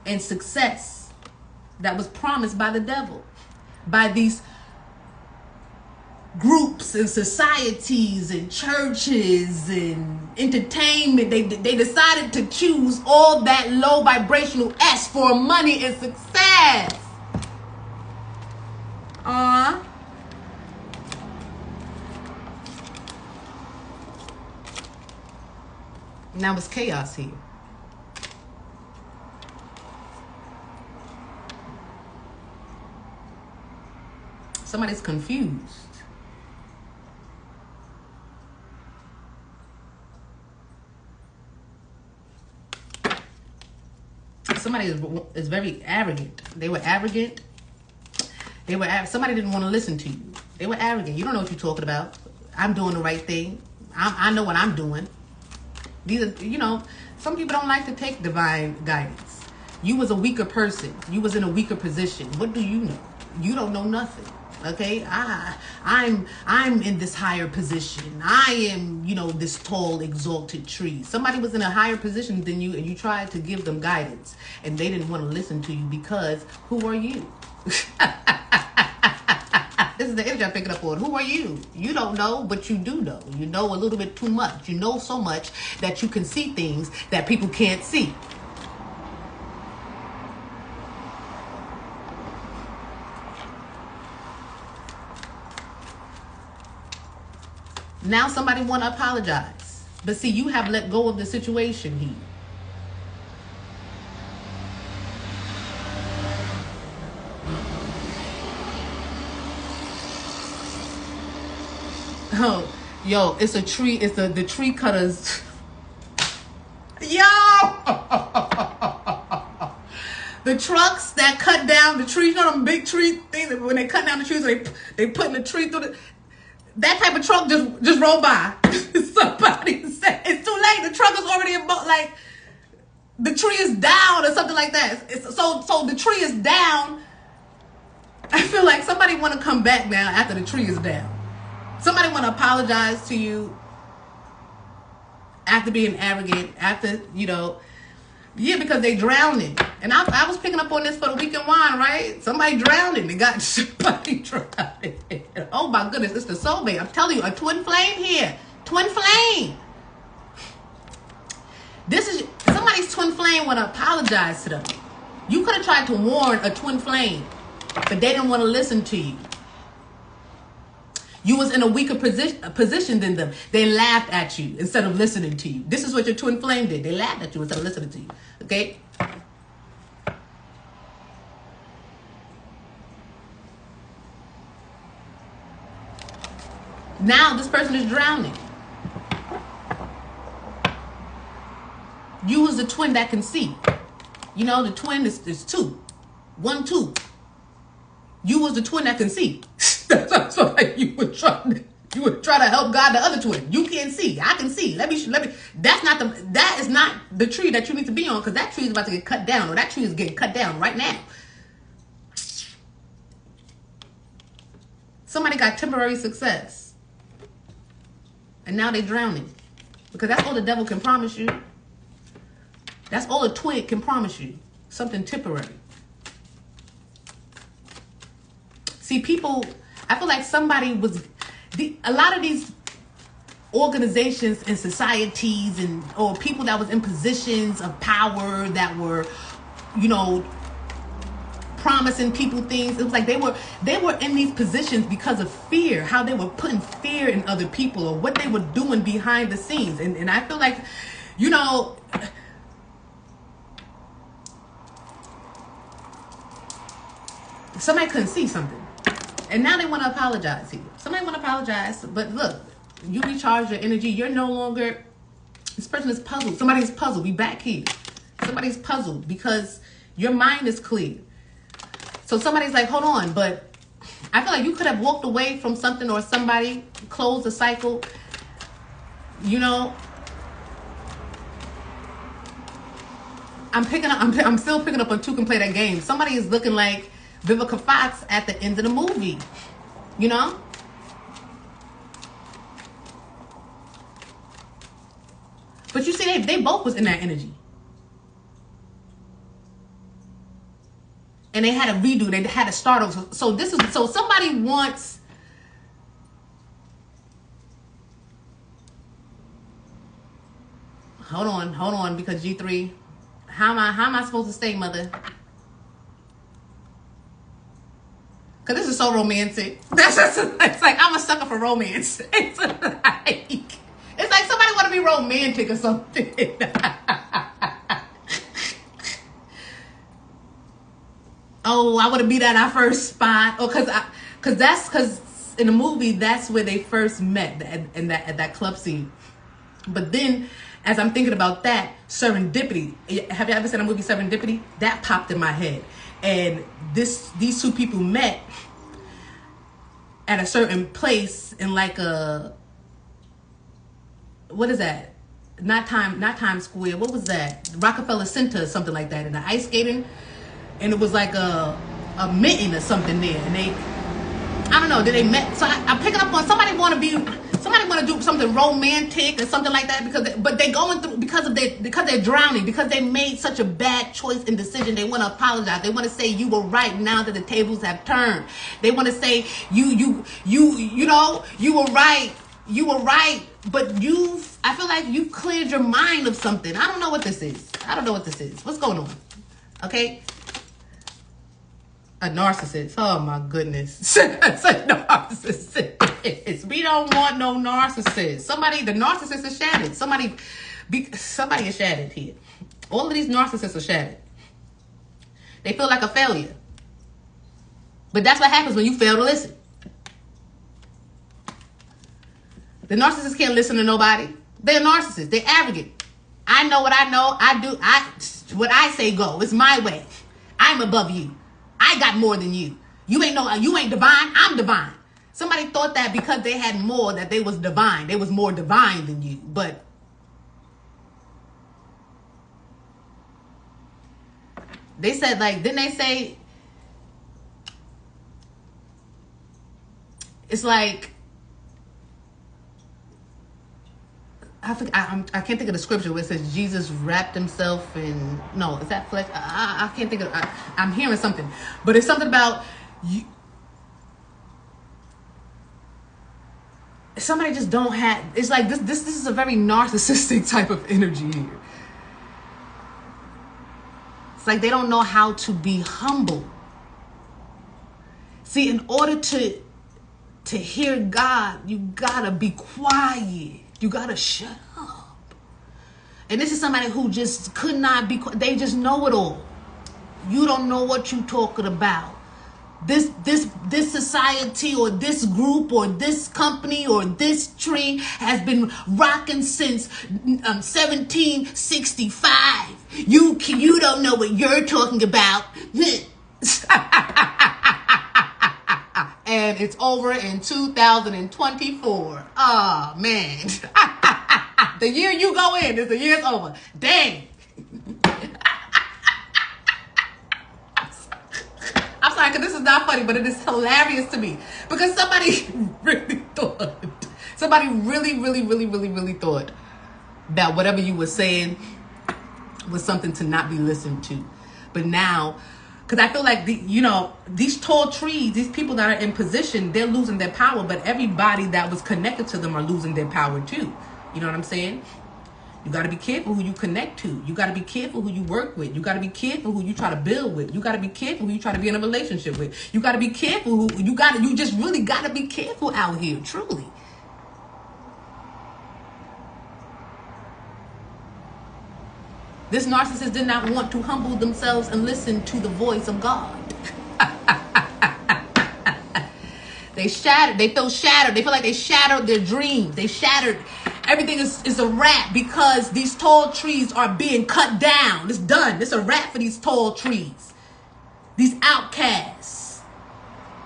A: and success that was promised by the devil, by these groups and societies and churches and entertainment. They decided to choose all that low vibrational S for money and success. Now it's chaos here. Somebody's confused. Somebody is very arrogant. They were arrogant. Somebody didn't want to listen to you. They were arrogant. You don't know what you're talking about. I'm doing the right thing. I know what I'm doing. These are, some people don't like to take divine guidance. You was a weaker person. You was in a weaker position. What do you know? You don't know nothing. Okay, I'm in this higher position. I am, this tall, exalted tree. Somebody was in a higher position than you, and you tried to give them guidance, and they didn't want to listen to you because who are you? This is the energy I'm picking up on. Who are you? You don't know, but you do know. You know a little bit too much. You know so much that you can see things that people can't see. Now somebody want to apologize. But see, you have let go of the situation here. Oh, yo, it's a tree. It's the tree cutters. Yo! The trucks that cut down the trees, them big tree things, when they cut down the trees, they putting the tree through that type of truck just rolled by. Somebody said it's too late. The truck is already like the tree is down or something like that. So the tree is down. I feel like somebody want to come back now after the tree is down. Somebody want to apologize to you after being arrogant, after, because they drowning. And I was picking up on this for the weekend wine, right? Somebody drowning. They got somebody drowning. Oh my goodness, it's the soulmate. I'm telling you, a twin flame here. Twin flame. This is somebody's twin flame want to apologize to them. You could have tried to warn a twin flame, but they didn't want to listen to you. You was in a weaker position than them. They laughed at you instead of listening to you. This is what your twin flame did. They laughed at you instead of listening to you. Okay? Now this person is drowning. You was the twin that can see. You know, the twin is two. 1, 2. You was the twin that can see. That's so like you would try to help God the other twin. You can't see. I can see. Let me. That is not the tree that you need to be on, because that tree is about to get cut down, or that tree is getting cut down right now. Somebody got temporary success, and now they're drowning, because that's all the devil can promise you. That's all a twin can promise you. Something temporary. See, people, I feel like somebody was, a lot of these organizations and societies or people that was in positions of power that were, you know, promising people things. It was like they were in these positions because of fear, how they were putting fear in other people, or what they were doing behind the scenes. And I feel like, you know, somebody couldn't see something. And now they want to apologize here. Somebody want to apologize, but look, you recharge your energy. You're no longer, this person is puzzled. Somebody's puzzled. We back here. Somebody's puzzled because your mind is clear. So somebody's like, hold on, but I feel like you could have walked away from something or somebody, closed the cycle. You know, I'm still picking up on Two Can Play That Game. Somebody is looking like Vivica Fox at the end of the movie, you know? But you see, they both was in that energy. And they had to redo, they had to start over. So somebody wants, hold on, because G3, how am I supposed to stay, mother? Because this is so romantic. It's like I'm a sucker for romance. It's like somebody want to be romantic or something. Oh, I want to be at our first spot. Oh, because in the movie, that's where they first met, at that club scene. But then, as I'm thinking about that, serendipity. Have you ever seen a movie, Serendipity? That popped in my head. And these two people met at a certain place in like a, what is that? Not Times Square. What was that? Rockefeller Center or something like that. And the ice skating, and it was like a mitten or something there. And I don't know. Did they met? So I'm picking up on somebody want to do something romantic or something like that, but they going through because they're drowning, because they made such a bad choice and decision. They want to apologize. They want to say you were right now that the tables have turned. They want to say you know you were right. You were right, but I feel like you cleared your mind of something. I don't know what this is. What's going on? Okay. A narcissist. Oh my goodness. It's a narcissist. We don't want no narcissist. The narcissist is shattered. Somebody is shattered here. All of these narcissists are shattered. They feel like a failure. But that's what happens when you fail to listen. The narcissist can't listen to nobody. They're narcissists. They're arrogant. I know what I know. I do. What I say go. It's my way. I'm above you. I got more than you. You ain't divine. I'm divine. Somebody thought that because they had more that they was divine. They was more divine than you. But they said, like, didn't they say, it's like, I can't think of the scripture where it says Jesus wrapped himself in, no, is that flesh? I can't think of, I'm hearing something, but it's something about you. Somebody just don't have, it's like this is a very narcissistic type of energy here. It's like they don't know how to be humble. See, in order to hear God, you gotta be quiet. You gotta shut up. And this is somebody who just could not be quiet. They just know it all. You don't know what you're talking about. This society or this group or this company or this tree has been rocking since 1765. You don't know what you're talking about. And it's over in 2024. Oh, man. The year you go in is the year's over. Dang. I'm sorry, because this is not funny, but it is hilarious to me. Because somebody really thought that whatever you were saying was something to not be listened to. But now, because I feel like, these tall trees, these people that are in position, they're losing their power, but everybody that was connected to them are losing their power too. You know what I'm saying? You got to be careful who you connect to. You got to be careful who you work with. You got to be careful who you try to build with. You got to be careful who you try to be in a relationship with. You got to be careful you just really got to be careful out here, truly. This narcissist did not want to humble themselves and listen to the voice of God. They feel shattered. They feel like they shattered their dreams. They shattered. Everything is a wrap because these tall trees are being cut down. It's done. It's a wrap for these tall trees. These outcasts.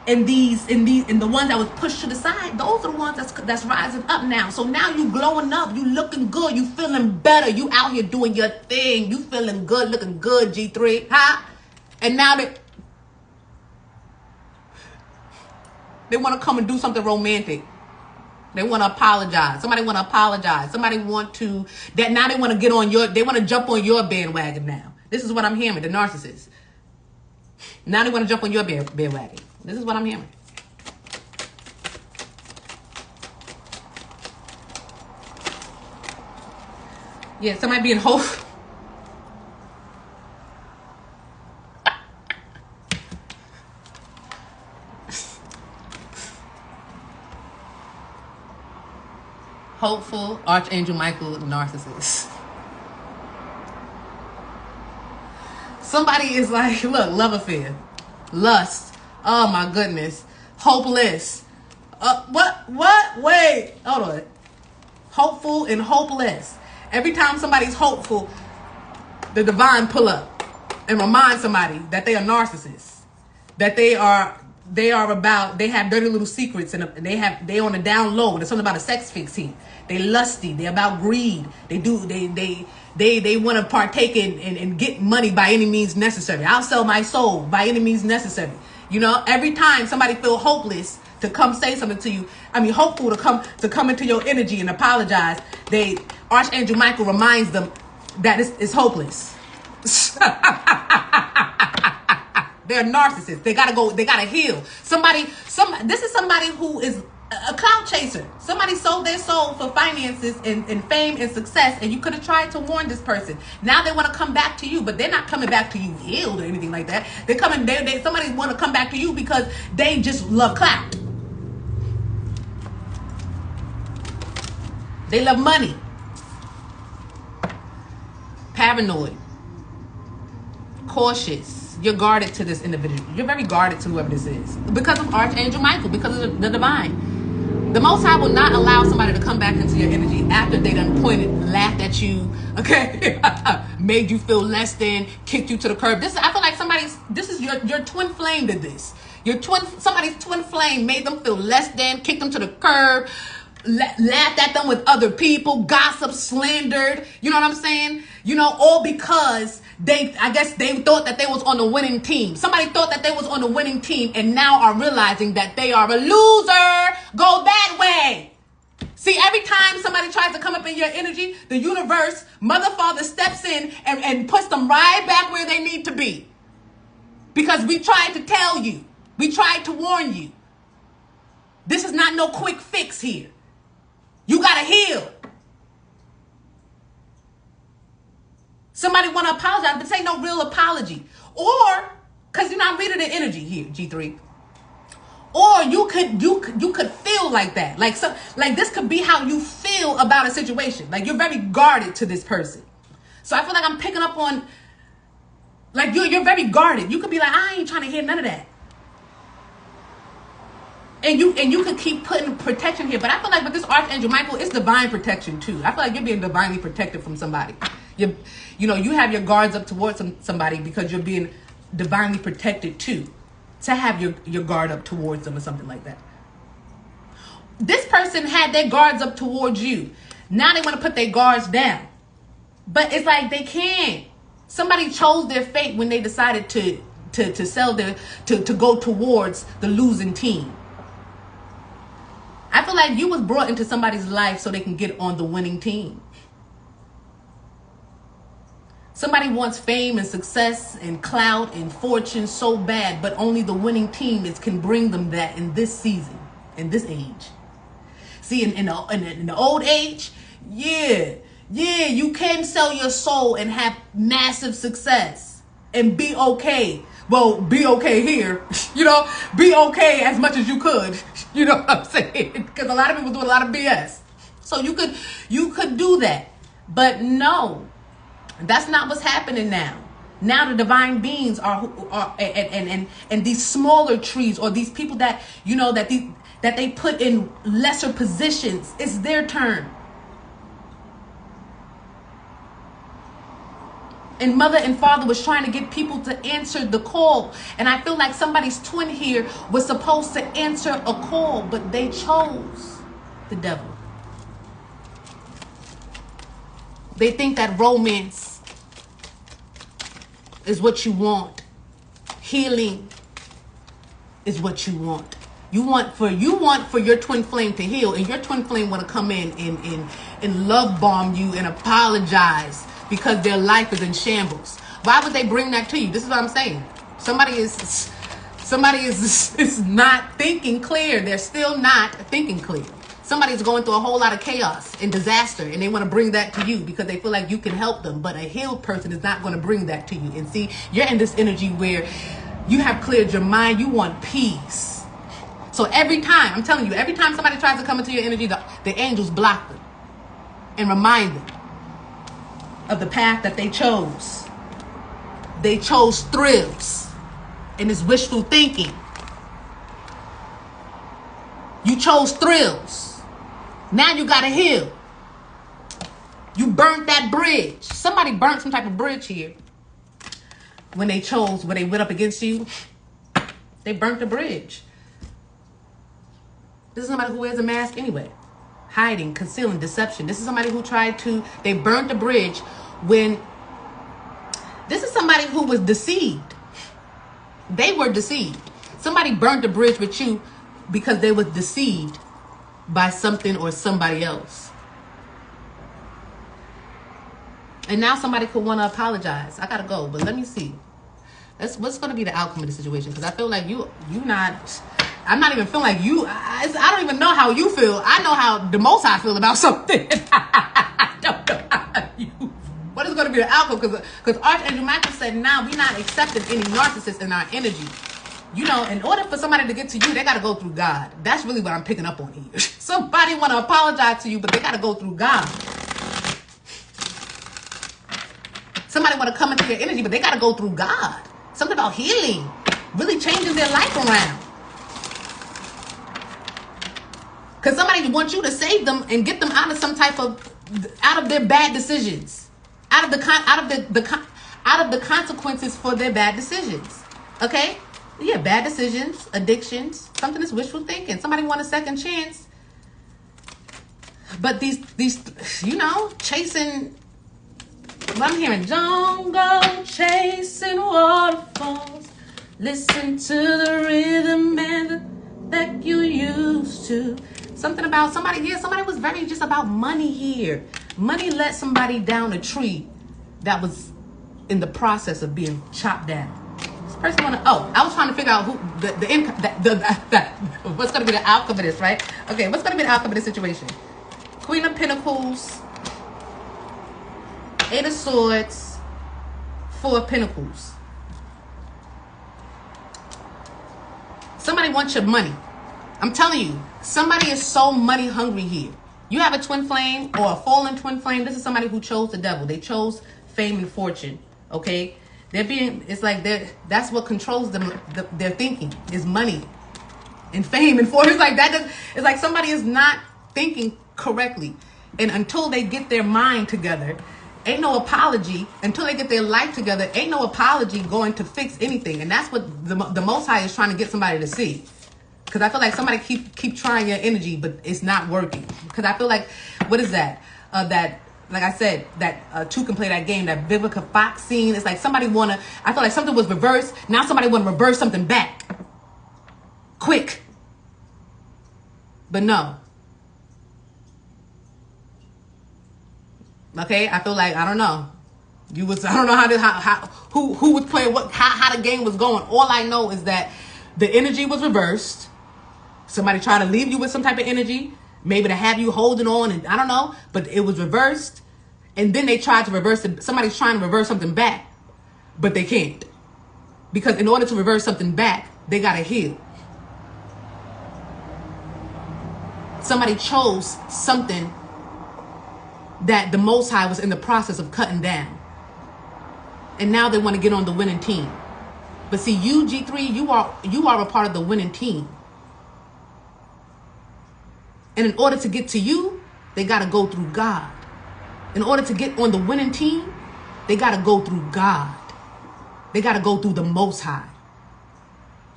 A: And the ones that was pushed to the side, those are the ones that's rising up now. So now you glowing up, you looking good, you feeling better, you out here doing your thing, you feeling good, looking good, G3, huh? And now they want to come and do something romantic. They want to apologize. Somebody want to apologize. Somebody want to now they want to they want to jump on your bandwagon now. This is what I'm hearing, the narcissist. Now they want to jump on your bandwagon. This is what I'm hearing. Yeah, somebody being hopeful. Hopeful, Archangel Michael, narcissist. Somebody is like, look, love affair, lust. Oh my goodness. Hopeless. What? Wait. Hold on. Hopeful and hopeless. Every time somebody's hopeful, the divine pull up and remind somebody that they are narcissists. That they have dirty little secrets and they on the down low. There's something about a sex fix here. They lusty. They about greed. They want to partake and get money by any means necessary. I'll sell my soul by any means necessary. Every time somebody feel hopeless to come say something to you, hopeful to come into your energy and apologize, Archangel Michael reminds them that it's hopeless. They're narcissists. They gotta heal. This is somebody who is a clout chaser. Somebody sold their soul for finances and fame and success, and you could have tried to warn this person. Now they want to come back to you, but they're not coming back to you healed or anything like that. They're coming. Somebody want to come back to you because they just love clout. They love money. Paranoid. Cautious. You're guarded to this individual. You're very guarded to whoever this is because of Archangel Michael, because of the divine. The Most High will not allow somebody to come back into your energy after they done pointed, laughed at you, okay, made you feel less than, kicked you to the curb. I feel like this is your twin flame did this. Somebody's twin flame made them feel less than, kicked them to the curb, laughed at them with other people, gossip, slandered. You know what I'm saying? All because I guess they thought that they was on the winning team. Somebody thought that they was on the winning team and now are realizing that they are a loser. Go that way. See, every time somebody tries to come up in your energy, the universe, Mother, Father steps in and puts them right back where they need to be. Because we tried to tell you. We tried to warn you. This is not no quick fix here. You got to heal. Somebody want to apologize, but this ain't no real apology. Or, because I'm reading the energy here, G3. Or you could feel like that. Like this could be how you feel about a situation. Like you're very guarded to this person. So I feel like I'm picking up on, like you're very guarded. You could be like, I ain't trying to hear none of that. And you could keep putting protection here. But I feel like with this Archangel Michael, it's divine protection too. I feel like you're being divinely protected from somebody. You have your guards up towards somebody because you're being divinely protected too. To have your guard up towards them or something like that. This person had their guards up towards you. Now they want to put their guards down. But it's like they can't. Somebody chose their fate when they decided to sell to go towards the losing team. I feel like you was brought into somebody's life so they can get on the winning team. Somebody wants fame and success and clout and fortune so bad, but only the winning team can bring them that in this season, in this age. See, in the old age, yeah, you can sell your soul and have massive success and be okay. Well, be okay here, be okay as much as you could. You know what I'm saying? Because a lot of people do a lot of BS. So you could do that, but no. That's not what's happening now. Now the divine beings are and these smaller trees or these people that that they put in lesser positions. It's their turn. And mother and father was trying to get people to answer the call. And I feel like somebody's twin here was supposed to answer a call, but they chose the devil. They think that romance is what you want. Healing is what you want. You want for your twin flame to heal, and your twin flame want to come in and love bomb you and apologize because their life is in shambles. Why would they bring that to you? This is what I'm saying. Somebody is not thinking clear. They're still not thinking clear. Somebody's going through a whole lot of chaos and disaster, and they want to bring that to you because they feel like you can help them. But a healed person is not going to bring that to you. And see, you're in this energy where you have cleared your mind. You want peace. So every time, I'm telling you, every time somebody tries to come into your energy, the angels block them and remind them of the path that they chose. They chose thrills and it's wishful thinking. You chose thrills. Now you gotta heal. You burnt that bridge. Somebody burnt some type of bridge here. When they went up against you, they burnt the bridge. This is somebody who wears a mask anyway. Hiding, concealing, deception. This is somebody who they burnt the bridge this is somebody who was deceived. They were deceived. Somebody burnt the bridge with you because they was deceived by something or somebody else. And now somebody could want to apologize. I gotta go, but let me see. What's going to be the outcome of the situation? Because I feel like I'm not even feeling like you. I don't even know how you feel. I know how the Most High feel about something. I don't know how you. What is going to be the outcome? Because Archangel Michael said, now we're not accepting any narcissists in our energy. In order for somebody to get to you, they got to go through God. That's really what I'm picking up on here. Somebody want to apologize to you, but they got to go through God. Somebody want to come into your energy, but they got to go through God. Something about healing, really changing their life around. Because somebody wants you to save them and get them out of their bad decisions, out of the consequences for their bad decisions. Okay. Yeah, bad decisions, addictions, something that's wishful thinking. Somebody want a second chance. But these chasing, what I'm hearing, don't go chasing waterfalls. Listen to the rhythm that you used to. Something about somebody was very just about money here. Money let somebody down a tree that was in the process of being chopped down. I was trying to figure out what's going to be the outcome of this, right? Okay, what's going to be the outcome of this situation? Queen of Pentacles, Eight of Swords, Four of Pentacles. Somebody wants your money. I'm telling you, somebody is so money hungry here. You have a twin flame or a fallen twin flame. This is somebody who chose the devil. They chose fame and fortune. Okay? It's like that's what controls them. Their thinking is money and fame and fortune. It's like that. It's like somebody is not thinking correctly. And until they get their mind together, ain't no apology. Until they get their life together, ain't no apology going to fix anything. And that's what the Most High is trying to get somebody to see. Because I feel like somebody keep trying your energy, but it's not working. Because I feel like, what is that? Like I said, that two can play that game, that Vivica Fox scene. It's like somebody I feel like something was reversed. Now somebody want to reverse something back. Quick. But no. Okay, I feel like, I don't know. I don't know who was playing what, how the game was going. All I know is that the energy was reversed. Somebody tried to leave you with some type of energy, maybe to have you holding on, and I don't know, but it was reversed. And then they tried to reverse it. Somebody's trying to reverse something back, but they can't. Because in order to reverse something back, they got to heal. Somebody chose something that the Most High was in the process of cutting down. And now they want to get on the winning team. But see, you, G3, you are a part of the winning team. And in order to get to you, they got to go through God. In order to get on the winning team, they got to go through God. They got to go through the Most High.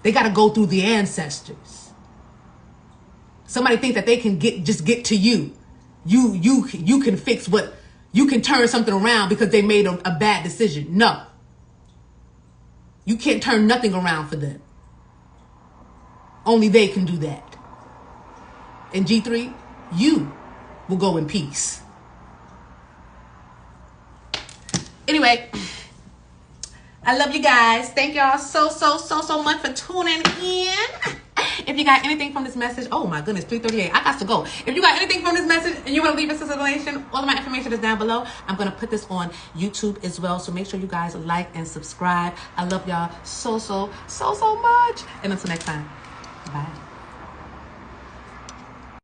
A: They got to go through the ancestors. Somebody think that they can just get to you. You can fix what, you can turn something around because they made a bad decision. No. You can't turn nothing around for them. Only they can do that. And G3, you will go in peace. Anyway, I love you guys. Thank y'all so much for tuning in. If you got anything from this message, oh my goodness, 3:38. I got to go. If you got anything from this message and you want to leave us a donation, all of my information is down below. I'm going to put this on YouTube as well. So make sure you guys like and subscribe. I love y'all so much. And until next time, bye.